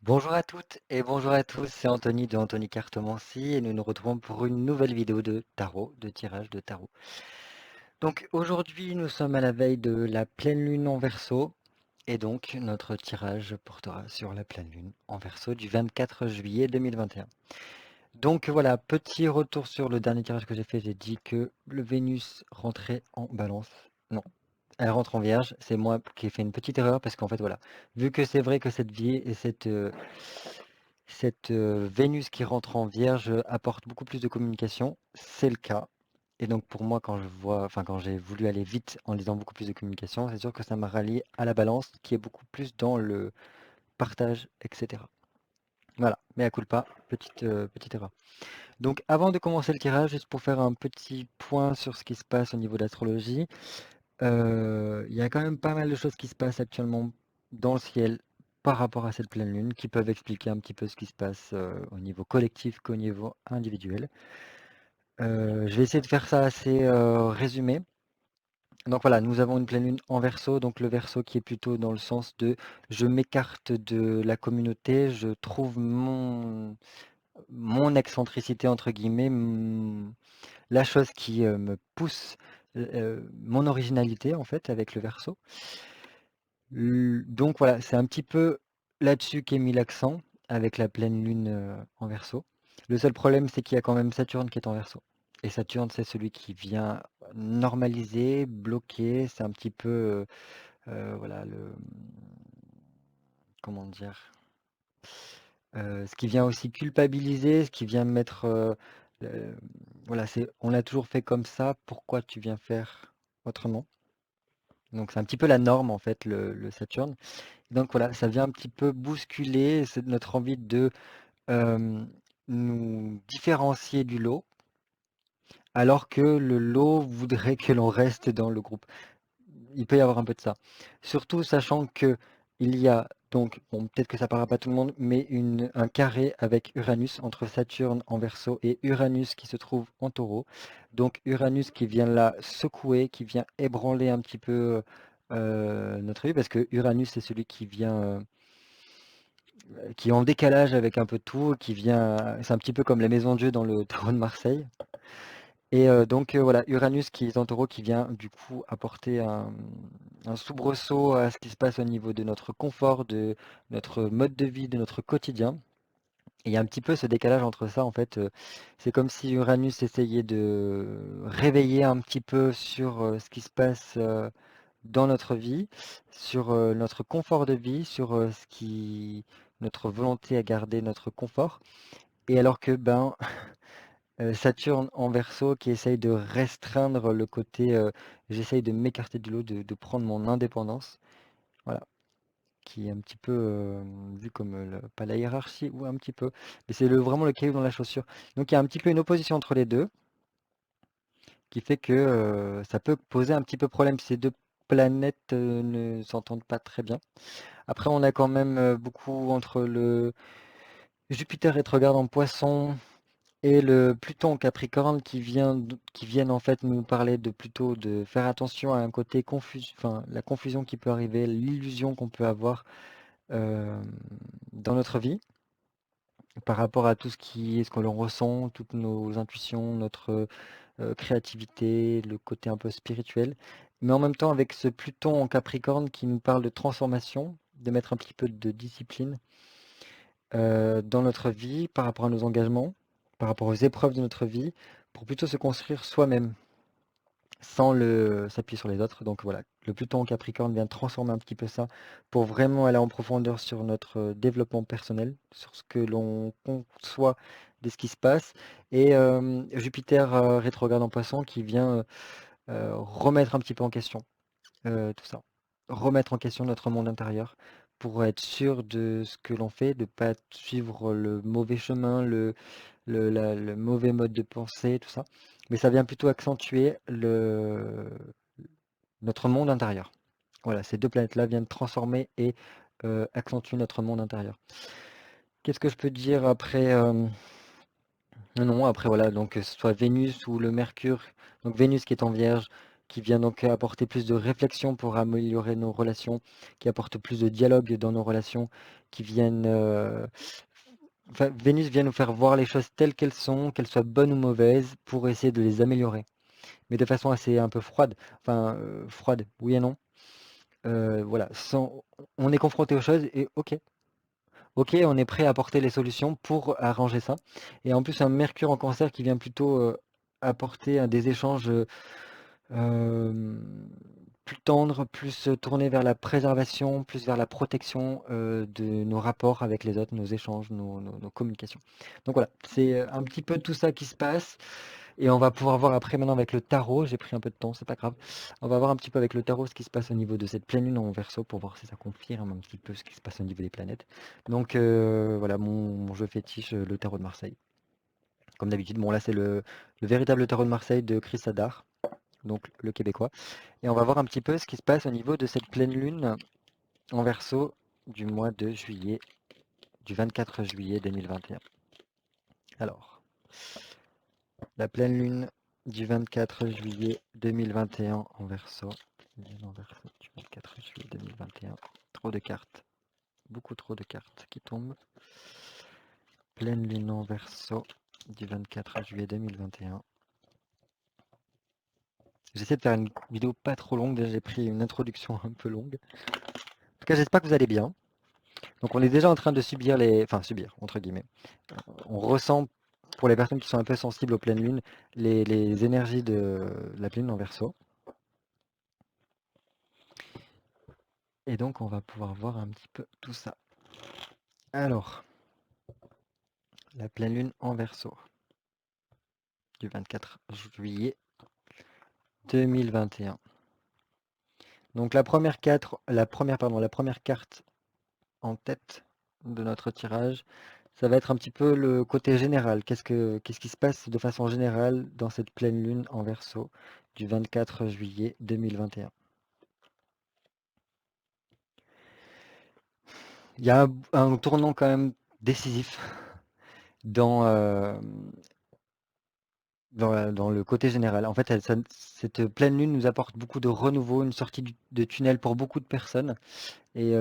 Bonjour à toutes et bonjour à tous, c'est Anthony de Anthony Cartomancie et nous nous retrouvons pour une nouvelle vidéo de tarot, de tirage de tarot. Donc aujourd'hui nous sommes à la veille de la pleine lune en Verseau et donc notre tirage portera sur la pleine lune en Verseau du 24 juillet 2021. Donc voilà, petit retour sur le dernier tirage que j'ai fait, j'ai dit que le Vénus rentrait en Balance. Non, elle rentre en Vierge, c'est moi qui ai fait une petite erreur parce qu'en fait voilà, vu que c'est vrai que cette vie et cette Vénus qui rentre en Vierge apporte beaucoup plus de communication, c'est le cas. Et donc pour moi, quand j'ai voulu aller vite en lisant beaucoup plus de communication, c'est sûr que ça m'a rallié à la Balance qui est beaucoup plus dans le partage, etc. Voilà, mais à culpa, petite erreur. Donc avant de commencer le tirage, juste pour faire un petit point sur ce qui se passe au niveau de l'astrologie, il y a quand même pas mal de choses qui se passent actuellement dans le ciel par rapport à cette pleine lune qui peuvent expliquer un petit peu ce qui se passe au niveau collectif qu'au niveau individuel. Je vais essayer de faire ça assez résumé. Donc voilà, nous avons une pleine lune en Verseau, donc le Verseau qui est plutôt dans le sens de je m'écarte de la communauté, je trouve mon excentricité entre guillemets, la chose qui me pousse, mon originalité en fait avec le Verseau. Donc voilà, c'est un petit peu là-dessus qu'est mis l'accent avec la pleine lune en Verseau. Le seul problème, c'est qu'il y a quand même Saturne qui est en Verseau. Et Saturne, c'est celui qui vient normaliser, bloquer. C'est un petit peu, voilà, comment dire, ce qui vient aussi culpabiliser, ce qui vient mettre, le- voilà, on l'a toujours fait comme ça. Pourquoi tu viens faire autrement? Donc c'est un petit peu la norme en fait, le Saturne. Donc voilà, ça vient un petit peu bousculer notre envie de euh, nous différencier du lot, alors que le lot voudrait que l'on reste dans le groupe. Il peut y avoir un peu de ça. Surtout sachant que il y a donc, bon, peut-être que ça parlera pas à tout le monde, mais un carré avec Uranus entre Saturne en Verseau et Uranus qui se trouve en Taureau. Donc Uranus qui vient là secouer, qui vient ébranler un petit peu notre vie, parce que Uranus c'est celui qui vient qui est en décalage avec un peu tout, qui vient, c'est un petit peu comme la maison de Dieu dans le Taureau de Marseille. Et donc voilà, Uranus qui est en Taureau, qui vient du coup apporter un soubresaut à ce qui se passe au niveau de notre confort, de notre mode de vie, de notre quotidien. Et il y a un petit peu ce décalage entre ça, en fait. C'est comme si Uranus essayait de réveiller un petit peu sur ce qui se passe dans notre vie, sur notre confort de vie, sur notre volonté à garder notre confort. Et alors que ben Saturne en Verseau qui essaye de restreindre le côté j'essaye de m'écarter du lot, de prendre mon indépendance, voilà, qui est un petit peu vu comme pas la hiérarchie ou un petit peu, mais c'est vraiment le caillou dans la chaussure. Donc il y a un petit peu une opposition entre les deux qui fait que ça peut poser un petit peu problème si ces deux planètes ne s'entendent pas très bien. Après, on a quand même beaucoup entre le Jupiter rétrograde en Poisson et le Pluton en Capricorne qui viennent en fait nous parler de plutôt de faire attention à un côté confus, enfin la confusion qui peut arriver, l'illusion qu'on peut avoir euh, dans notre vie par rapport à tout ce que l'on ressent, toutes nos intuitions, notre créativité, le côté un peu spirituel. Mais en même temps, avec ce Pluton en Capricorne qui nous parle de transformation, de mettre un petit peu de discipline dans notre vie par rapport à nos engagements, par rapport aux épreuves de notre vie, pour plutôt se construire soi-même, sans s'appuyer sur les autres. Donc voilà, le Pluton en Capricorne vient transformer un petit peu ça pour vraiment aller en profondeur sur notre développement personnel, sur ce que l'on conçoit de ce qui se passe. Et Jupiter rétrograde en Poisson qui vient remettre un petit peu en question tout ça. Remettre en question notre monde intérieur pour être sûr de ce que l'on fait, de ne pas suivre le mauvais chemin, le mauvais mode de pensée, tout ça. Mais ça vient plutôt accentuer notre monde intérieur. Voilà, ces deux planètes-là viennent transformer et accentuer notre monde intérieur. Qu'est-ce que je peux dire après non, après voilà, donc que ce soit Vénus ou le Mercure, donc Vénus qui est en Vierge, qui vient donc apporter plus de réflexion pour améliorer nos relations, qui apporte plus de dialogue dans nos relations, qui viennent... enfin, Vénus vient nous faire voir les choses telles qu'elles sont, qu'elles soient bonnes ou mauvaises, pour essayer de les améliorer. Mais de façon assez un peu froide. Enfin, froide, oui et non. Voilà, on est confronté aux choses et ok. Ok, on est prêt à apporter les solutions pour arranger ça. Et en plus, un Mercure en Cancer qui vient plutôt apporter des échanges euh, plus tendres, plus tournés vers la préservation, plus vers la protection de nos rapports avec les autres, nos échanges, nos communications. Donc voilà, c'est un petit peu tout ça qui se passe. Et on va pouvoir voir après maintenant avec le tarot, j'ai pris un peu de temps, c'est pas grave. On va voir un petit peu avec le tarot ce qui se passe au niveau de cette pleine lune en Verseau pour voir si ça confirme un petit peu ce qui se passe au niveau des planètes. Donc voilà mon jeu fétiche, le tarot de Marseille. Comme d'habitude, bon là c'est le véritable tarot de Marseille de Chris Hadar, donc le québécois. Et on va voir un petit peu ce qui se passe au niveau de cette pleine lune en Verseau du mois de juillet, du 24 juillet 2021. Alors, la pleine lune du 24 juillet 2021 en Verseau. En Verseau du 24 juillet 2021. Trop de cartes. Beaucoup trop de cartes qui tombent. Pleine lune en Verseau du 24 juillet 2021. J'essaie de faire une vidéo pas trop longue. Déjà, j'ai pris une introduction un peu longue. En tout cas, j'espère que vous allez bien. Donc, on est déjà en train de subir les... Enfin, subir, entre guillemets. On ressent, pour les personnes qui sont un peu sensibles aux pleines lunes, les énergies de la pleine lune en Verseau. Et donc, on va pouvoir voir un petit peu tout ça. Alors, la pleine lune en Verseau du 24 juillet 2021. Donc la première carte en tête de notre tirage, ça va être un petit peu le côté général. Qu'est-ce qui se passe de façon générale dans cette pleine lune en Verseau du 24 juillet 2021. Il y a un tournant quand même décisif dans, dans le côté général. En fait, cette pleine lune nous apporte beaucoup de renouveau, une sortie de tunnel pour beaucoup de personnes. Et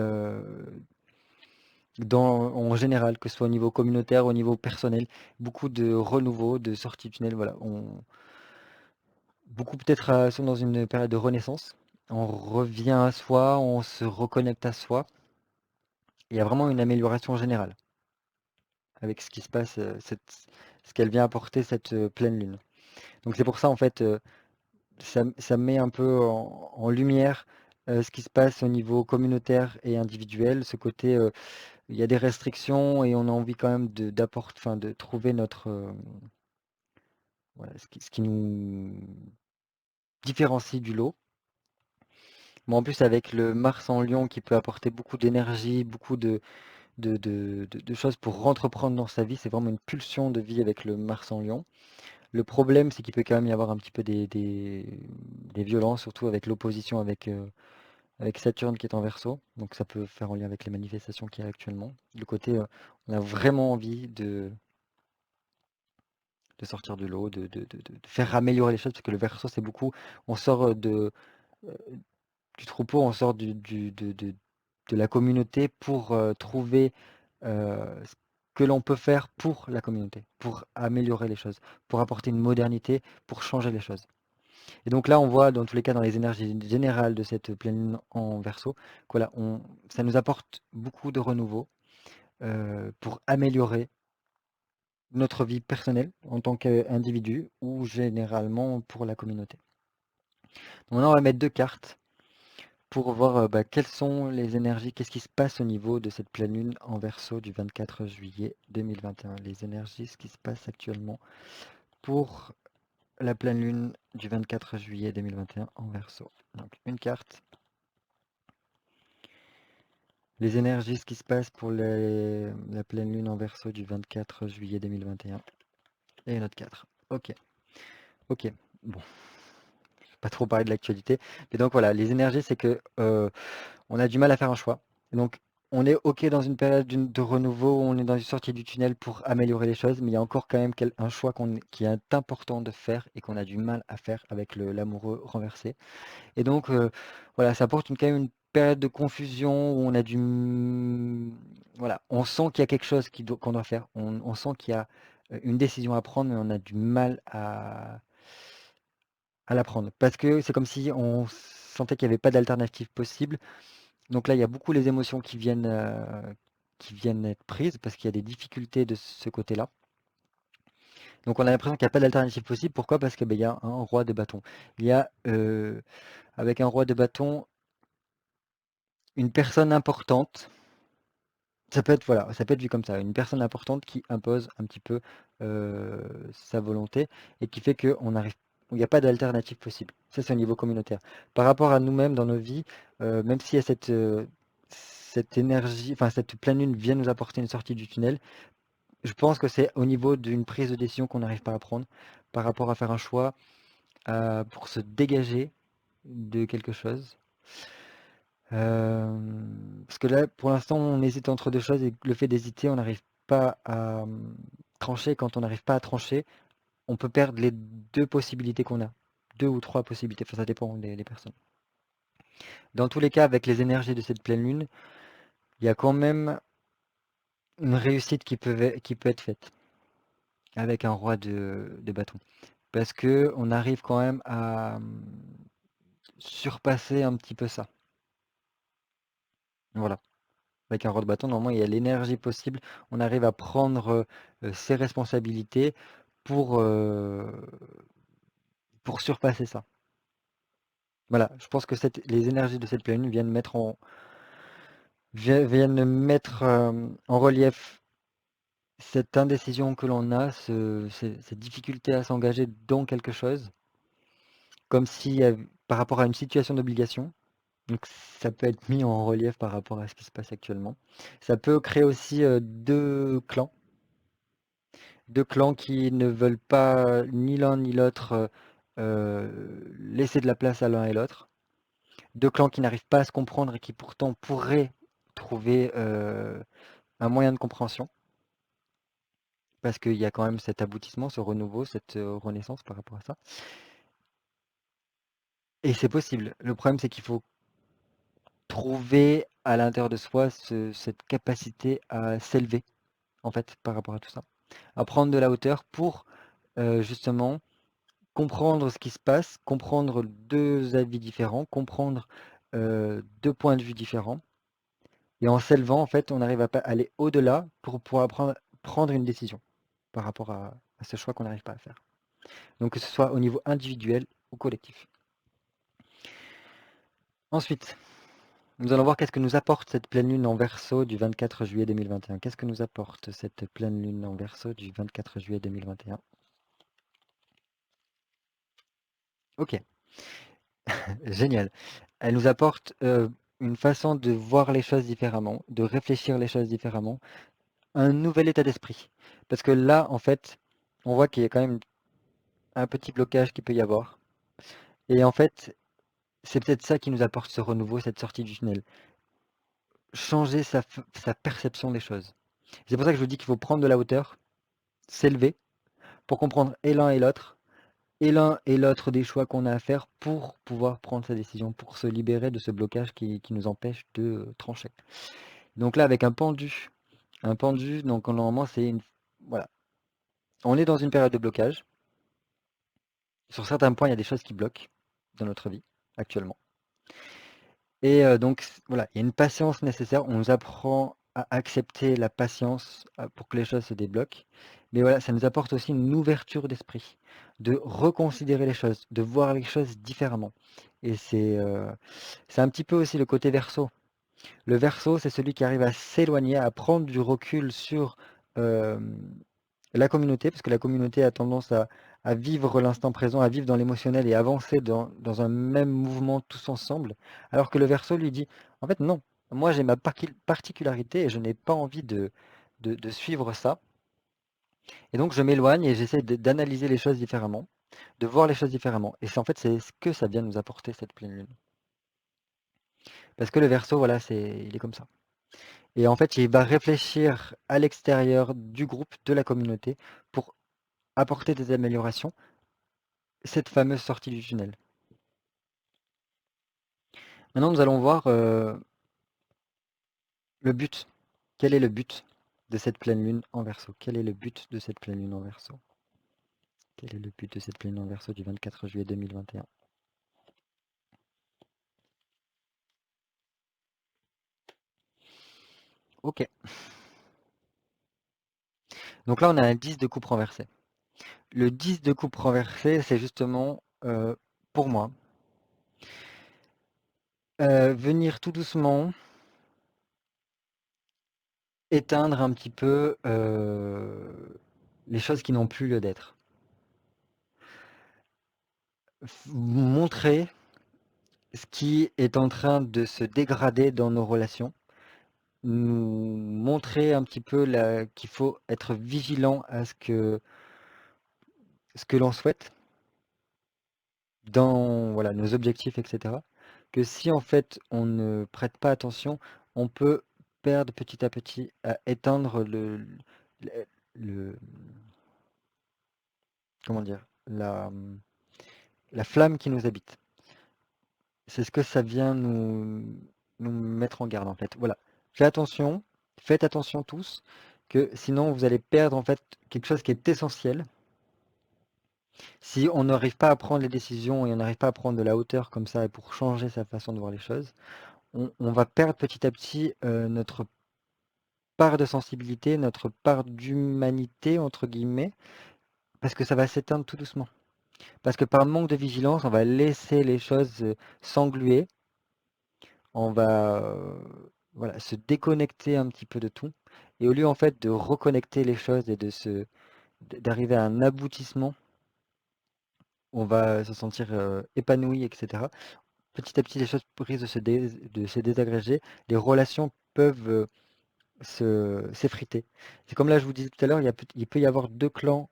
en général, que ce soit au niveau communautaire, au niveau personnel, beaucoup de renouveau, de sortie de tunnel. Voilà, beaucoup peut-être sont dans une période de renaissance. On revient à soi, on se reconnecte à soi. Il y a vraiment une amélioration générale avec ce qui se passe, ce qu'elle vient apporter cette pleine lune. Donc c'est pour ça en fait, ça met un peu en lumière ce qui se passe au niveau communautaire et individuel, ce côté il y a des restrictions et on a envie quand même de trouver notre voilà, ce qui nous différencie du lot. Mais en plus avec le Mars en Lion qui peut apporter beaucoup d'énergie, beaucoup de choses pour entreprendre dans sa vie, c'est vraiment une pulsion de vie avec le Mars en Lion. Le problème, c'est qu'il peut quand même y avoir un petit peu des violences, surtout avec l'opposition avec Saturne qui est en Verseau. Donc ça peut faire en lien avec les manifestations qu'il y a actuellement. Le côté, on a vraiment envie de sortir de l'eau, de faire améliorer les choses, parce que le Verseau, c'est beaucoup, on sort du troupeau, on sort de la communauté pour trouver ce que l'on peut faire pour la communauté, pour améliorer les choses, pour apporter une modernité, pour changer les choses. Et donc là, on voit dans tous les cas dans les énergies générales de cette pleine lune en Verseau, que voilà, ça nous apporte beaucoup de renouveau pour améliorer notre vie personnelle en tant qu'individu ou généralement pour la communauté. Donc maintenant, on va mettre deux cartes pour voir quelles sont les énergies, qu'est-ce qui se passe au niveau de cette pleine lune en Verseau du 24 juillet 2021. Les énergies, ce qui se passe actuellement pour la pleine lune du 24 juillet 2021 en Verseau. Donc une carte. Les énergies, ce qui se passe pour la pleine lune en Verseau du 24 juillet 2021. Et une autre 4. Ok. Ok. Bon. Je vais pas trop parler de l'actualité. Mais donc voilà, les énergies, c'est que on a du mal à faire un choix. Donc on est OK dans une période de renouveau, on est dans une sortie du tunnel pour améliorer les choses, mais il y a encore quand même un choix qui est important de faire et qu'on a du mal à faire avec l'amoureux renversé. Et donc, voilà, ça apporte quand même une période de confusion où on a voilà, on sent qu'il y a quelque chose qu'on doit faire. On sent qu'il y a une décision à prendre, mais on a du mal à la prendre. Parce que c'est comme si on sentait qu'il n'y avait pas d'alternative possible. Donc là, il y a beaucoup les émotions qui viennent être prises parce qu'il y a des difficultés de ce côté-là. Donc on a l'impression qu'il n'y a pas d'alternative possible. Pourquoi? Parce qu'il y a un roi de bâton. Il y a, avec un roi de bâton, une personne importante. Ça peut être, voilà, ça peut être vu comme ça, une personne importante qui impose un petit peu sa volonté et qui fait qu'on arrive, il n'y a pas d'alternative possible. Ça, c'est au niveau communautaire. Par rapport à nous-mêmes dans nos vies, même si cette énergie, enfin cette pleine lune vient nous apporter une sortie du tunnel, je pense que c'est au niveau d'une prise de décision qu'on n'arrive pas à prendre par rapport à faire un choix pour se dégager de quelque chose. Parce que là, pour l'instant, on hésite entre deux choses et le fait d'hésiter, on n'arrive pas à trancher. Quand on n'arrive pas à trancher, on peut perdre les deux possibilités qu'on a. Deux ou trois possibilités, enfin, ça dépend des personnes. Dans tous les cas, avec les énergies de cette pleine lune, il y a quand même une réussite qui peut être faite avec un roi de bâton. Parce que on arrive quand même à surpasser un petit peu ça. Voilà. Avec un roi de bâton, normalement, il y a l'énergie possible. On arrive à prendre ses responsabilités pour, euh, pour surpasser ça. Voilà, je pense que les énergies de cette pleine lune viennent mettre en relief cette indécision que l'on a, cette difficulté à s'engager dans quelque chose, comme si par rapport à une situation d'obligation. Donc ça peut être mis en relief par rapport à ce qui se passe actuellement. Ça peut créer aussi deux clans qui ne veulent pas ni l'un ni l'autre laisser de la place à l'un et l'autre. Deux clans qui n'arrivent pas à se comprendre et qui pourtant pourraient trouver un moyen de compréhension. Parce qu'il y a quand même cet aboutissement, ce renouveau, cette renaissance par rapport à ça. Et c'est possible. Le problème, c'est qu'il faut trouver à l'intérieur de soi cette capacité à s'élever, en fait, par rapport à tout ça. À prendre de la hauteur pour justement comprendre ce qui se passe, comprendre deux avis différents, comprendre deux points de vue différents. Et en s'élevant, en fait, on arrive à aller au-delà pour pouvoir prendre une décision par rapport à ce choix qu'on n'arrive pas à faire. Donc que ce soit au niveau individuel ou collectif. Ensuite, nous allons voir qu'est-ce que nous apporte cette pleine lune en Verseau du 24 juillet 2021. Qu'est-ce que nous apporte cette pleine lune en Verseau du 24 juillet 2021? Ok, génial. Elle nous apporte une façon de voir les choses différemment, de réfléchir les choses différemment, un nouvel état d'esprit. Parce que là, en fait, on voit qu'il y a quand même un petit blocage qui peut y avoir. Et en fait, c'est peut-être ça qui nous apporte ce renouveau, cette sortie du tunnel. Changer sa perception des choses. C'est pour ça que je vous dis qu'il faut prendre de la hauteur, s'élever, pour comprendre et l'un et l'autre des choix qu'on a à faire pour pouvoir prendre sa décision, pour se libérer de ce blocage qui nous empêche de trancher. Donc là, avec un pendu, donc normalement, voilà. On est dans une période de blocage. Sur certains points, il y a des choses qui bloquent dans notre vie actuellement. Et donc, voilà, il y a une patience nécessaire. On nous apprend à accepter la patience pour que les choses se débloquent. Mais voilà, ça nous apporte aussi une ouverture d'esprit, de reconsidérer les choses, de voir les choses différemment. Et c'est un petit peu aussi le côté verso. Le verso, c'est celui qui arrive à s'éloigner, à prendre du recul sur euh, la communauté, parce que la communauté a tendance à vivre l'instant présent, à vivre dans l'émotionnel et avancer dans un même mouvement tous ensemble, alors que le verso lui dit, en fait non, moi j'ai ma particularité et je n'ai pas envie de suivre ça, et donc je m'éloigne et j'essaie d'analyser les choses différemment, de voir les choses différemment, et c'est en fait c'est ce que ça vient nous apporter cette pleine lune. Parce que le verso, voilà, il est comme ça. Et en fait, il va réfléchir à l'extérieur du groupe, de la communauté, pour apporter des améliorations, cette fameuse sortie du tunnel. Maintenant, nous allons voir le but. Quel est le but de cette pleine lune en Verseau? Quel est le but de cette pleine lune en Verseau? Quel est le but de cette pleine lune en Verseau du 24 juillet 2021? Ok. Donc là, on a un 10 de coupe renversé. Le 10 de coupe renversé, c'est justement, pour moi, venir tout doucement éteindre un petit peu les choses qui n'ont plus lieu d'être. Montrer ce qui est en train de se dégrader dans nos relations. Nous montrer un petit peu qu'il faut être vigilant à ce que l'on souhaite dans voilà, nos objectifs, etc. Que si en fait on ne prête pas attention, on peut perdre petit à petit à éteindre le, le- comment dire, la flamme qui nous habite. C'est ce que ça vient nous mettre en garde en fait. Voilà. Faites attention tous, que sinon vous allez perdre en fait quelque chose qui est essentiel. Si on n'arrive pas à prendre les décisions et on n'arrive pas à prendre de la hauteur comme ça pour changer sa façon de voir les choses, on va perdre petit à petit notre part de sensibilité, notre part d'humanité, entre guillemets, parce que ça va s'éteindre tout doucement. Parce que par manque de vigilance, on va laisser les choses s'engluer, on va voilà, se déconnecter un petit peu de tout. Et au lieu en fait de reconnecter les choses et d'arriver à un aboutissement, on va se sentir épanoui, etc. Petit à petit, les choses risquent de se désagréger. Les relations peuvent s'effriter. C'est comme là, je vous disais tout à l'heure, il peut y avoir deux clans,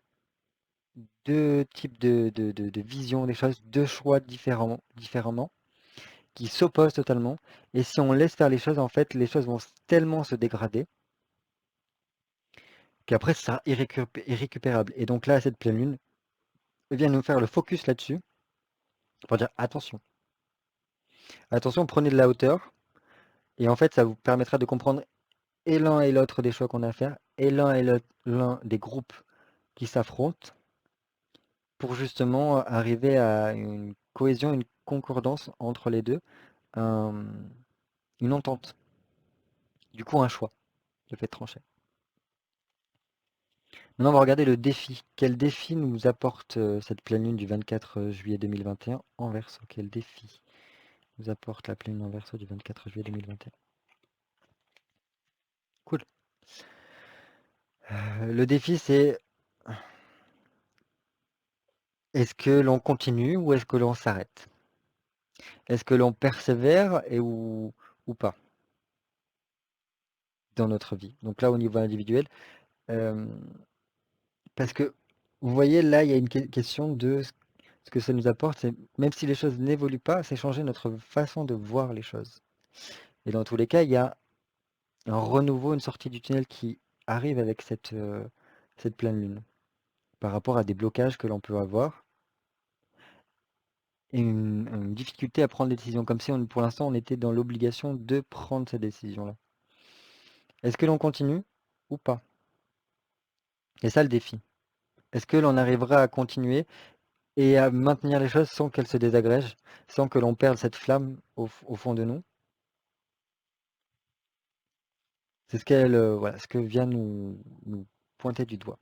deux types de vision des choses, deux choix différemment, qui s'opposent totalement. Et si on laisse faire les choses, en fait, les choses vont tellement se dégrader qu'après, ça sera irrécupérable. Et donc là, cette pleine lune vient nous faire le focus là-dessus pour dire attention. Attention, prenez de la hauteur. Et en fait, ça vous permettra de comprendre et l'un et l'autre des choix qu'on a à faire, et l'un des groupes qui s'affrontent pour justement arriver à une cohésion, une concordance entre les deux, un- une entente, du coup un choix, le fait de trancher. Maintenant, on va regarder le défi. Quel défi nous apporte cette pleine lune du 24 juillet 2021 en Verseau? Quel défi nous apporte la pleine lune en Verseau du 24 juillet 2021? Cool. Le défi, c'est est-ce que l'on continue ou est-ce que l'on s'arrête? Est-ce que l'on persévère ou pas dans notre vie? Donc là, au niveau individuel, euh, parce que vous voyez, là, il y a une question de ce que ça nous apporte. C'est même si les choses n'évoluent pas, c'est changer notre façon de voir les choses. Et dans tous les cas, il y a un renouveau, une sortie du tunnel qui arrive avec cette pleine lune par rapport à des blocages que l'on peut avoir et une difficulté à prendre des décisions, comme si pour l'instant on était dans l'obligation de prendre ces décisions-là. Est-ce que l'on continue ou pas? C'est ça le défi. Est-ce que l'on arrivera à continuer et à maintenir les choses sans qu'elles se désagrègent, sans que l'on perde cette flamme au fond de nous? C'est voilà, ce que vient nous pointer du doigt.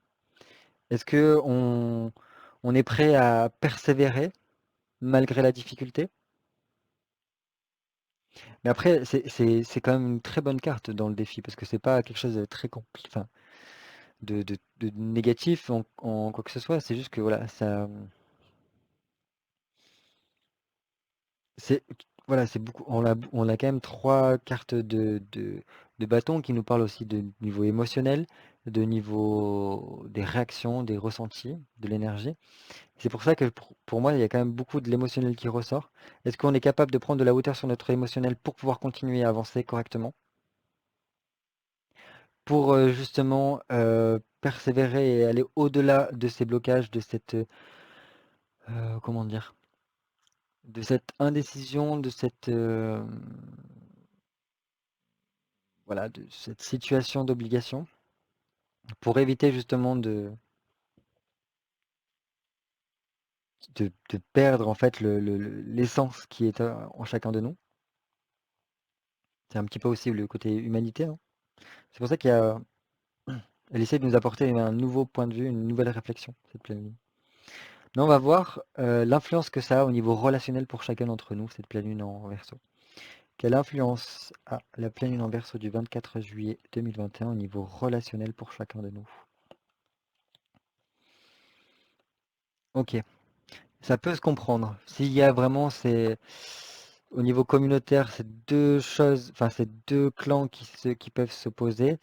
Est-ce que on est prêt à persévérer malgré la difficulté? Mais après, c'est quand même une très bonne carte dans le défi, parce que c'est pas quelque chose de très compliqué, enfin, de négatif en quoi que ce soit. C'est juste que voilà, c'est voilà, c'est beaucoup. On a quand même trois cartes de bâton qui nous parlent aussi de niveau émotionnel, de niveau des réactions, des ressentis, de l'énergie. C'est pour ça que pour moi, il y a quand même beaucoup de l'émotionnel qui ressort. Est-ce qu'on est capable de prendre de la hauteur sur notre émotionnel pour pouvoir continuer à avancer correctement? pour justement persévérer et aller au-delà de ces blocages, de cette, comment dire, de cette indécision, de cette, voilà, de cette situation d'obligation, pour éviter justement de perdre en fait l'essence qui est en chacun de nous. C'est un petit peu aussi le côté humanité, hein. C'est pour ça elle essaie de nous apporter un nouveau point de vue, une nouvelle réflexion, cette pleine lune. Là, on va voir l'influence que ça a au niveau relationnel pour chacun d'entre nous, cette pleine lune en Verseau. Quelle influence a la pleine lune en Verseau du 24 juillet 2021 au niveau relationnel pour chacun de nous? Ok, ça peut se comprendre. S'il y a vraiment au niveau communautaire, ces deux choses, enfin ces deux clans qui peuvent s'opposer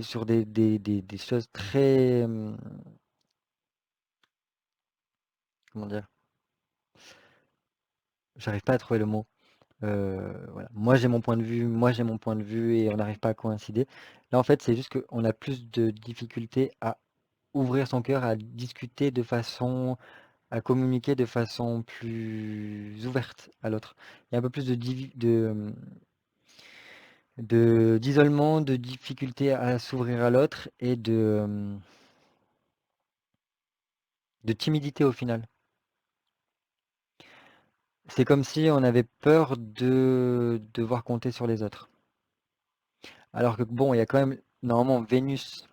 sur des choses très, comment dire, j'arrive pas à trouver le mot. Voilà. Moi j'ai mon point de vue, moi j'ai mon point de vue et on n'arrive pas à coïncider. Là en fait c'est juste qu'on a plus de difficultés à ouvrir son cœur, à discuter de façon, à communiquer de façon plus ouverte à l'autre. Il y a un peu plus d'isolement, de difficulté à s'ouvrir à l'autre et de timidité au final. C'est comme si on avait peur de devoir compter sur les autres. Alors que bon, il y a quand même normalement Vénus.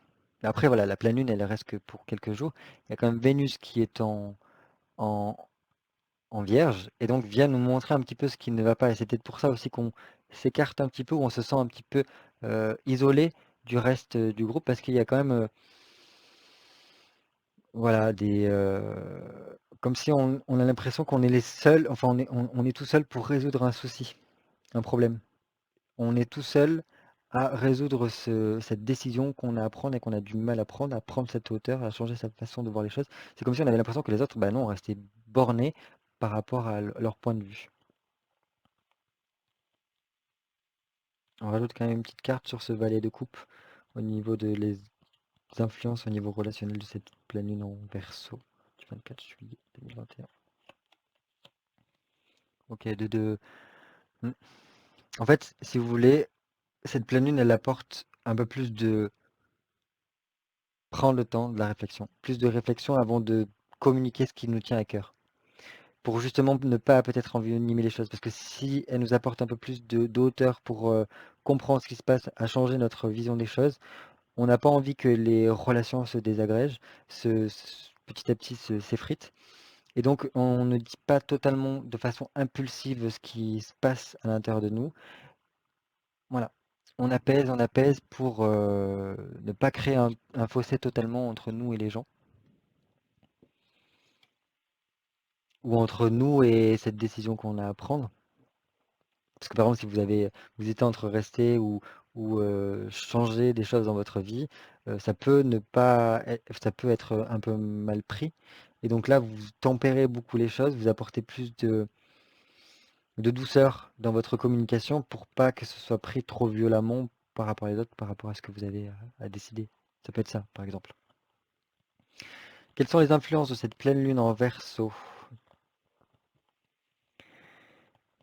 Après voilà, la pleine lune, elle reste que pour quelques jours. Il y a quand même Vénus qui est en, en Vierge et donc vient nous montrer un petit peu ce qui ne va pas. Et c'est peut-être pour ça aussi qu'on s'écarte un petit peu, ou on se sent un petit peu isolé du reste du groupe parce qu'il y a quand même voilà comme si on a l'impression qu'on est les seuls, enfin on est tout seul pour résoudre un souci, un problème. On est tout seul à résoudre cette décision qu'on a à prendre et qu'on a du mal à prendre cette hauteur, à changer sa façon de voir les choses. C'est comme si on avait l'impression que les autres, bah non, restaient bornés par rapport à leur point de vue. On rajoute quand même une petite carte sur ce valet de coupe au niveau de les influences au niveau relationnel de cette pleine lune en Verseau du 24 juillet 2021. Ok, hmm. En fait, si vous voulez, cette pleine lune, elle apporte un peu plus de prendre le temps de la réflexion, plus de réflexion avant de communiquer ce qui nous tient à cœur, pour justement ne pas peut-être envenimer les choses, parce que si elle nous apporte un peu plus de hauteur pour comprendre ce qui se passe, à changer notre vision des choses, on n'a pas envie que les relations se désagrègent, petit à petit s'effritent, et donc on ne dit pas totalement de façon impulsive ce qui se passe à l'intérieur de nous. Voilà. On apaise pour ne pas créer un fossé totalement entre nous et les gens. Ou entre nous et cette décision qu'on a à prendre. Parce que par exemple, si vous étiez entre rester ou changer des choses dans votre vie, ça peut ne pas ça peut être un peu mal pris. Et donc là, vous tempérez beaucoup les choses, vous apportez plus de douceur dans votre communication pour pas que ce soit pris trop violemment par rapport à les autres, par rapport à ce que vous avez à décider. Ça peut être ça, par exemple. Quelles sont les influences de cette pleine lune en Verseau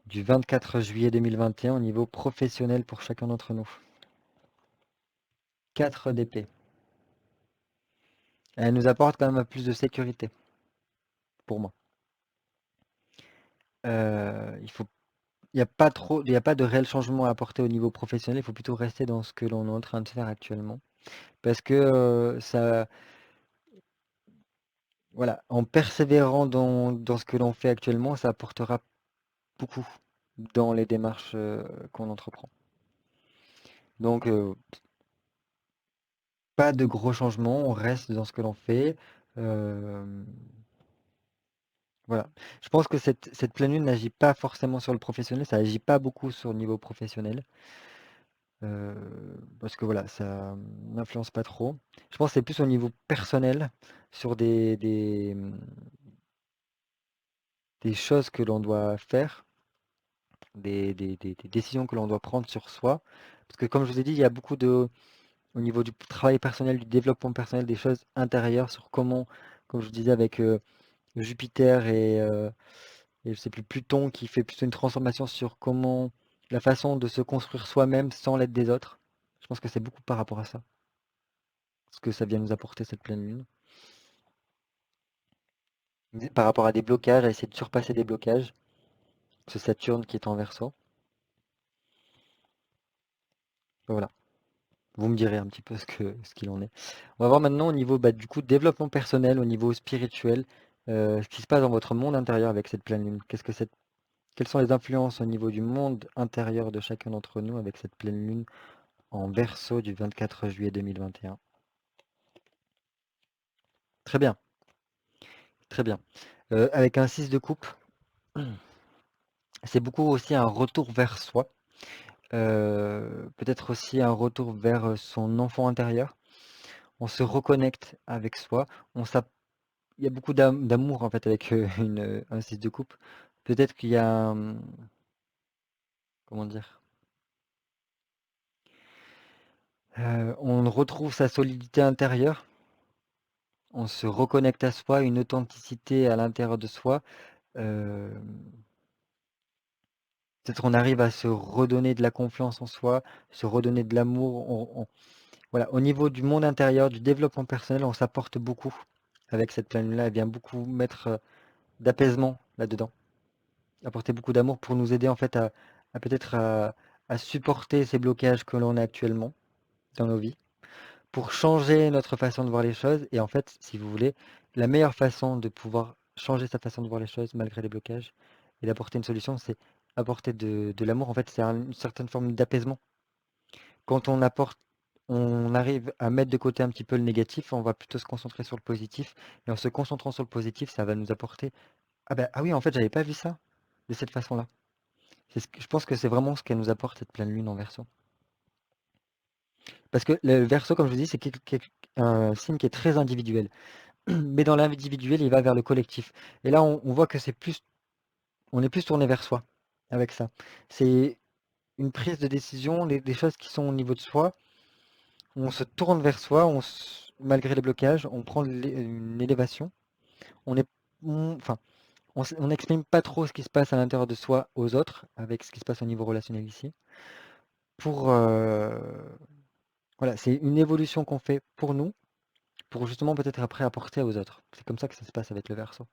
du 24 juillet 2021 au niveau professionnel pour chacun d'entre nous? 4 d'épée. Elle nous apporte quand même plus de sécurité, pour moi. Il faut, il n'y a pas trop, il n'y a pas de réel changement à apporter au niveau professionnel. Il faut plutôt rester dans ce que l'on est en train de faire actuellement, parce que voilà, en persévérant dans ce que l'on fait actuellement, ça apportera beaucoup dans les démarches qu'on entreprend. Donc, pas de gros changements, on reste dans ce que l'on fait. Euh, voilà. Je pense que cette pleine lune n'agit pas forcément sur le professionnel, ça agit pas beaucoup sur le niveau professionnel. Parce que voilà, ça n'influence pas trop. Je pense que c'est plus au niveau personnel, sur des choses que l'on doit faire, des décisions que l'on doit prendre sur soi. Parce que comme je vous ai dit, il y a beaucoup au niveau du travail personnel, du développement personnel, des choses intérieures sur comment, comme je vous disais avec Jupiter et je sais plus, Pluton qui fait plutôt une transformation sur comment la façon de se construire soi-même sans l'aide des autres. Je pense que c'est beaucoup par rapport à ça, ce que ça vient nous apporter cette pleine lune. Par rapport à des blocages, à essayer de surpasser des blocages, ce Saturne qui est en Verseau. Voilà, vous me direz un petit peu ce qu'il en est. On va voir maintenant au niveau du coup développement personnel, au niveau spirituel, ce qui se passe dans votre monde intérieur avec cette pleine lune. Quelles sont les influences au niveau du monde intérieur de chacun d'entre nous avec cette pleine lune en Verseau du 24 juillet 2021? Très bien, très bien. Avec un 6 de coupe, c'est beaucoup aussi un retour vers soi, peut-être aussi un retour vers son enfant intérieur. On se reconnecte avec soi. Il y a beaucoup d'amour en fait avec un 6 de coupe. Peut-être qu'il y a comment dire? On retrouve sa solidité intérieure. On se reconnecte à soi, une authenticité à l'intérieur de soi. Hem, Peut-être on arrive à se redonner de la confiance en soi, se redonner de l'amour. Voilà, au niveau du monde intérieur, du développement personnel, on s'apporte beaucoup avec cette planète-là. Elle vient beaucoup mettre d'apaisement là-dedans, apporter beaucoup d'amour pour nous aider en fait à peut-être à supporter ces blocages que l'on a actuellement dans nos vies, pour changer notre façon de voir les choses. Et en fait, si vous voulez, la meilleure façon de pouvoir changer sa façon de voir les choses malgré les blocages et d'apporter une solution, c'est apporter de l'amour. En fait, c'est une certaine forme d'apaisement. Quand on arrive à mettre de côté un petit peu le négatif, on va plutôt se concentrer sur le positif. Et en se concentrant sur le positif, ça va nous apporter, ah oui, en fait, j'avais pas vu ça de cette façon-là. Je pense que c'est vraiment ce qu'elle nous apporte, cette pleine lune en Verseau. Parce que le Verseau, comme je vous dis, c'est un signe qui est très individuel. Mais dans l'individuel, il va vers le collectif. Et là, on voit que on est plus tourné vers soi avec ça. C'est une prise de décision, des choses qui sont au niveau de soi. On se tourne vers soi, malgré les blocages, on prend une élévation. On est, enfin, on n'exprime pas trop ce qui se passe à l'intérieur de soi aux autres, avec ce qui se passe au niveau relationnel ici. Pour, voilà, c'est une évolution qu'on fait pour nous, pour justement peut-être après apporter aux autres. C'est comme ça que ça se passe avec le Verseau.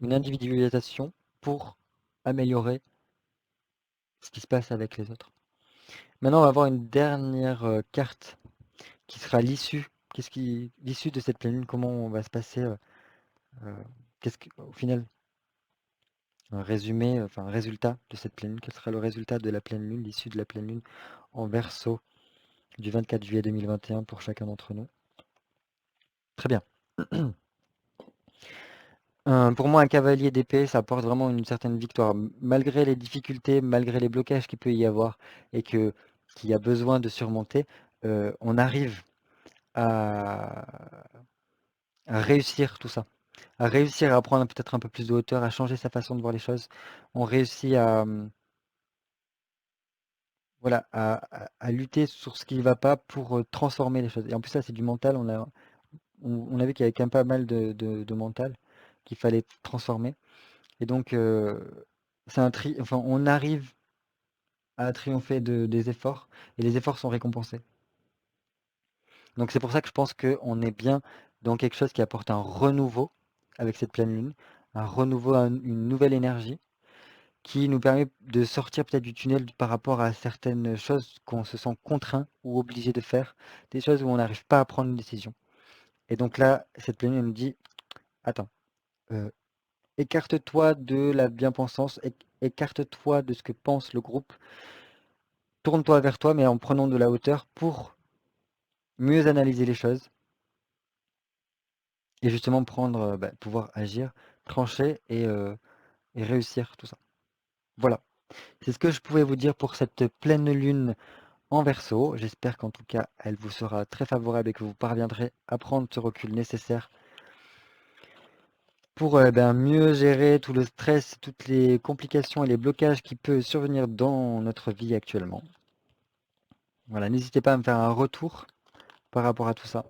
Une individualisation pour améliorer ce qui se passe avec les autres. Maintenant, on va voir une dernière carte qui sera l'issue. L'issue de cette pleine lune, comment on va se passer, au final, un résumé, enfin un résultat de cette pleine lune. Quel sera le résultat de la pleine lune, l'issue de la pleine lune en Verseau du 24 juillet 2021 pour chacun d'entre nous? Très bien. Pour moi, un cavalier d'épée, ça apporte vraiment une certaine victoire. Malgré les difficultés, malgré les blocages qu'il peut y avoir et qu'il y a besoin de surmonter, on arrive à, à réussir tout ça, à réussir à prendre peut-être un peu plus de hauteur, à changer sa façon de voir les choses. On réussit voilà, à lutter sur ce qui ne va pas pour transformer les choses. Et en plus, ça, c'est du mental. On a vu qu'il y avait quand même pas mal de mental qu'il fallait transformer. Et donc, enfin, on arrive à triompher des efforts et les efforts sont récompensés. Donc, c'est pour ça que je pense qu'on est bien dans quelque chose qui apporte un renouveau avec cette pleine lune, un renouveau, une nouvelle énergie qui nous permet de sortir peut-être du tunnel par rapport à certaines choses qu'on se sent contraint ou obligé de faire, des choses où on n'arrive pas à prendre une décision. Et donc là, cette pleine lune nous dit, attends, euh, écarte-toi de la bien-pensance, écarte-toi de ce que pense le groupe, tourne-toi vers toi, mais en prenant de la hauteur pour mieux analyser les choses et justement pouvoir agir, trancher et réussir tout ça. Voilà, c'est ce que je pouvais vous dire pour cette pleine lune en Verseau. J'espère qu'en tout cas, elle vous sera très favorable et que vous parviendrez à prendre ce recul nécessaire pour mieux gérer tout le stress, toutes les complications et les blocages qui peuvent survenir dans notre vie actuellement. Voilà, n'hésitez pas à me faire un retour par rapport à tout ça.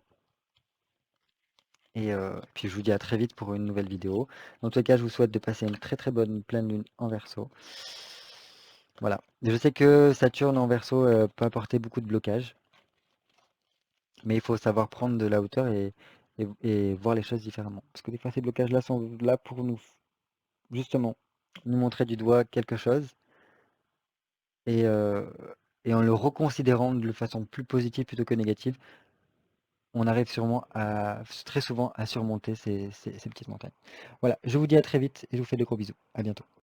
Et puis je vous dis à très vite pour une nouvelle vidéo. Dans tous les cas, je vous souhaite de passer une très très bonne pleine lune en Verseau. Voilà. Je sais que Saturne en Verseau peut apporter beaucoup de blocages, mais il faut savoir prendre de la hauteur et voir les choses différemment. Parce que des fois, ces blocages-là sont là pour nous, justement, nous montrer du doigt quelque chose et, euh, et en le reconsidérant de façon plus positive plutôt que négative, on arrive sûrement très souvent à surmonter ces petites montagnes. Voilà, je vous dis à très vite et je vous fais de gros bisous. À bientôt.